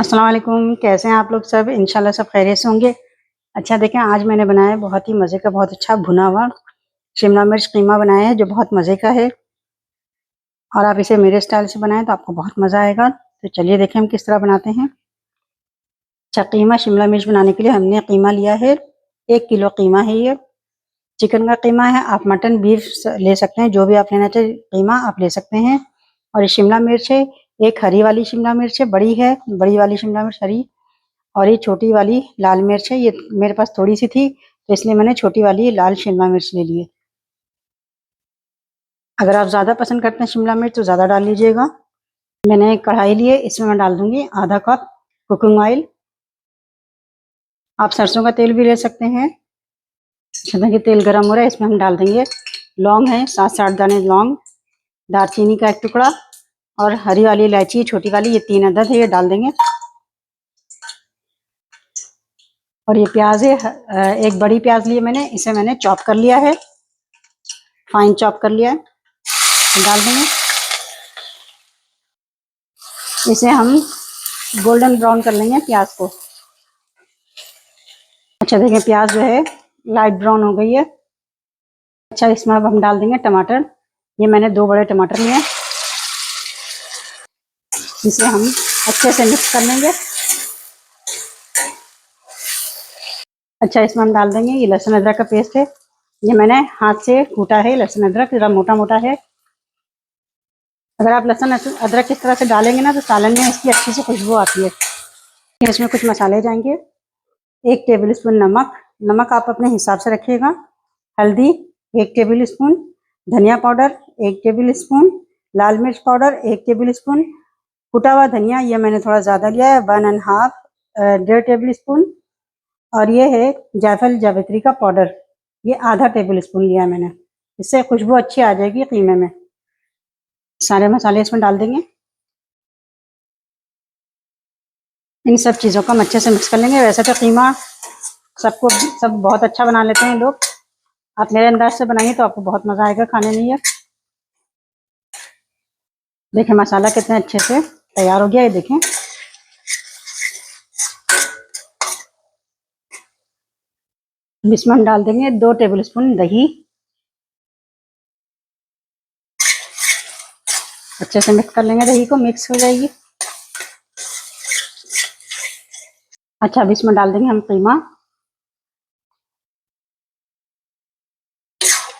अस्सलाम वालेकुम, कैसे हैं आप लोग सब? इंशाल्लाह सब खैरियत से होंगे। अच्छा देखें, आज मैंने बनाया बहुत ही मज़े का, बहुत अच्छा भुना हुआ शिमला मिर्च कीमा बनाया है, जो बहुत मज़े का है। और आप इसे मेरे स्टाइल से बनाएं तो आपको बहुत मज़ा आएगा। तो चलिए देखें हम किस तरह बनाते हैं। अच्छा, कीमा शिमला मिर्च बनाने के लिए हमने कीमा लिया है, 1 किलो कीमा है ये। चिकन का कीमा है, आप मटन बीफ ले सकते हैं, जो भी आप लेना चाहिए कीमा आप ले सकते हैं। और ये शिमला मिर्च है, एक हरी वाली शिमला मिर्च है, बड़ी है, बड़ी वाली शिमला मिर्च हरी। और ये छोटी वाली लाल मिर्च है, ये मेरे पास थोड़ी सी थी तो इसलिए मैंने छोटी वाली लाल शिमला मिर्च ले ली है। अगर आप ज़्यादा पसंद करते हैं शिमला मिर्च तो ज़्यादा डाल लीजिएगा। मैंने एक कढ़ाई ली है, इसमें मैं डाल दूंगी आधा कप कुकिंग ऑयल। आप सरसों का तेल भी ले सकते हैं। कि तेल गर्म हो रहा है, इसमें हम डाल देंगे लौंग है, 7 से 8 दाने लौंग, दालचीनी का 1 टुकड़ा और हरी वाली इलायची छोटी वाली, ये 3 अदद है, ये डाल देंगे। और ये प्याज है, एक बड़ी प्याज ली है मैंने, इसे मैंने चॉप कर लिया है, फाइन चॉप कर लिया है, डाल देंगे। इसे हम गोल्डन ब्राउन कर लेंगे प्याज को। अच्छा देखें, प्याज जो है लाइट ब्राउन हो गई है। अच्छा, इसमें अब हम डाल देंगे टमाटर। ये मैंने 2 बड़े टमाटर लिए हैं, इसे हम अच्छे से मिक्स कर लेंगे। अच्छा, इसमें हम डाल देंगे ये लहसुन अदरक का पेस्ट है, ये मैंने हाथ से कूटा है लहसुन अदरक, जरा मोटा मोटा है। अगर आप लहसुन अदरक इस तरह से डालेंगे ना तो सालन में इसकी अच्छी सी खुशबू आती है। इसमें कुछ मसाले जाएंगे, 1 टेबल स्पून नमक, नमक आप अपने हिसाब से रखिएगा। हल्दी 1 टेबल स्पून, धनिया पाउडर 1 टेबल स्पून, लाल मिर्च पाउडर 1 टेबल स्पून, कुटा हुआ धनिया ये मैंने थोड़ा ज़्यादा लिया है, 1.5 टेबल स्पून। और ये है जायफल जावित्री का पाउडर, ये आधा टेबल स्पून लिया है मैंने, इससे खुशबू अच्छी आ जाएगी कीमे में। सारे मसाले इसमें डाल देंगे। इन सब चीज़ों को हम अच्छे से मिक्स कर लेंगे। वैसे तो कीमा सब बहुत अच्छा बना लेते हैं लोग, आप मेरे अंदाज से बनाइए तो आपको बहुत मज़ा आएगा खाने में। ये देखें मसाला कितने अच्छे से तैयार हो गया, ये देखें। इसमें हम डाल देंगे 2 टेबल स्पून दही, अच्छे से मिक्स कर लेंगे, दही को मिक्स हो जाएगी। अच्छा, अब इसमें डाल देंगे हम कीमा,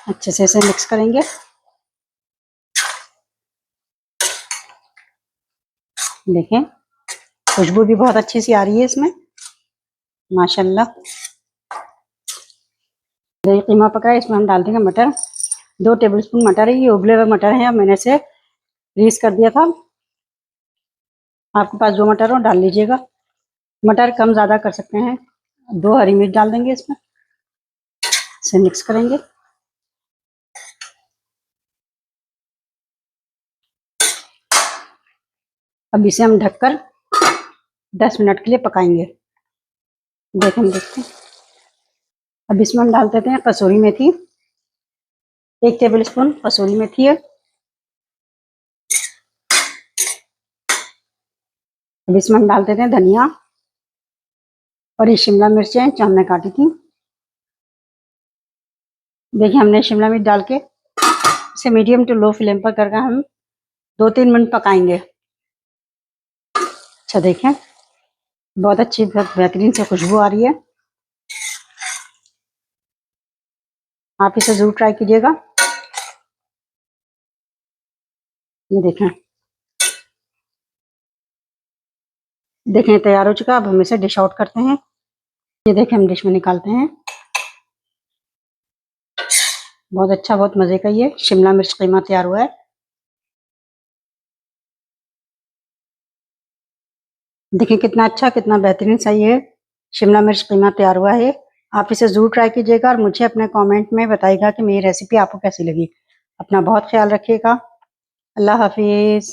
अच्छे से इसे मिक्स करेंगे। देखें खुशबू भी बहुत अच्छी सी आ रही है इसमें, माशाल्लाह। दही कीमा पका है, इसमें हम डाल देंगे मटर, 2 टेबल स्पून मटर है, ये उबले हुए मटर हैं, मैंने इसे रीस कर दिया था। आपके पास जो मटर हो डाल लीजिएगा, मटर कम ज़्यादा कर सकते हैं। 2 हरी मिर्च डाल देंगे इसमें, इसे मिक्स करेंगे। अब इसे हम ढककर 10 मिनट के लिए पकाएंगे। देखें देखते हैं। अब इसमें हम डाल देते हैं कसूरी मेथी, 1 टेबल स्पून कसूरी मेथी है। अब इसमें हम डाल देते हैं धनिया, और ये शिमला मिर्चें जो हमने काटी थी। देखिए हमने शिमला मिर्च डाल के इसे मीडियम टू लो फ्लेम पर करके हम 2-3 मिनट पकाएंगे। अच्छा देखें, बहुत अच्छी बेहतरीन से खुशबू आ रही है, आप इसे जरूर ट्राई कीजिएगा। ये देखें, देखें तैयार हो चुका। अब हम इसे डिश आउट करते हैं। ये देखें हम डिश में निकालते हैं। बहुत अच्छा, बहुत मज़े का ये शिमला मिर्च कीमा तैयार हुआ है। देखिए कितना अच्छा, कितना बेहतरीन सा ये शिमला मिर्च कीमा तैयार हुआ है। आप इसे ज़रूर ट्राई कीजिएगा और मुझे अपने कमेंट में बताइएगा कि मेरी रेसिपी आपको कैसी लगी। अपना बहुत ख्याल रखिएगा। अल्लाह हाफिज़।